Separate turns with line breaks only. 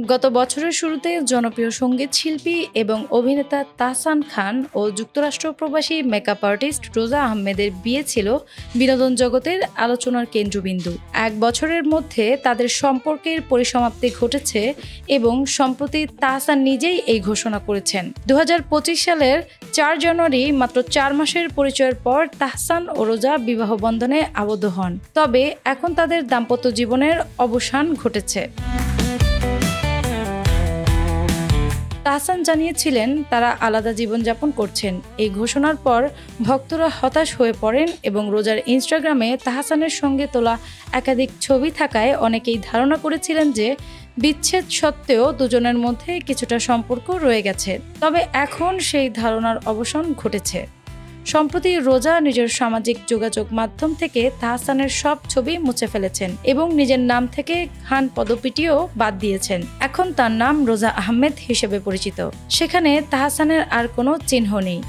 গত বছরের শুরুতে জনপ্রিয় সঙ্গীত শিল্পী এবং অভিনেতা তাহসান খান ও যুক্তরাষ্ট্র প্রবাসী মেকআপ আর্টিস্ট রোজা আহমেদের বিয়ে ছিল বিনোদন জগতের আলোচনার কেন্দ্রবিন্দু। ১ বছরের মধ্যে তাদের সম্পর্কের পরিসমাপ্তি ঘটেছে এবং সম্প্রতি তাহসান নিজেই এই ঘোষণা করেছেন। ২০২৫ সালের ৪ জানুয়ারি মাত্র ৪ মাসের পরিচয়ের পর তাহসান ও রোজা বিবাহ বন্ধনে আবদ্ধ হন। তবে এখন তাদের দাম্পত্য জীবনের অবসান ঘটেছে। তাহসান জানিয়েছিলেন তারা আলাদা জীবনযাপন করছেন। এই ঘোষণার পর ভক্তরা হতাশ হয়ে পড়েন এবং রোজার ইনস্টাগ্রামে তাহসানের সঙ্গে তোলা একাধিক ছবি থাকায় অনেকেই ধারণা করেছিলেন যে বিচ্ছেদ সত্ত্বেও দুজনের মধ্যে কিছুটা সম্পর্ক রয়ে গেছে। তবে এখন সেই ধারণার অবসান ঘটেছে। সম্প্রতি রোজা নিজের সামাজিক যোগাযোগ মাধ্যম থেকে তাহসানের সব ছবি মুছে ফেলেছেন এবং নিজের নাম থেকে খান পদপিটিও বাদ দিয়েছেন। এখন তার নাম রোজা আহমেদ হিসেবে পরিচিত। সেখানে তাহসানের আর কোনো চিহ্ন নেই।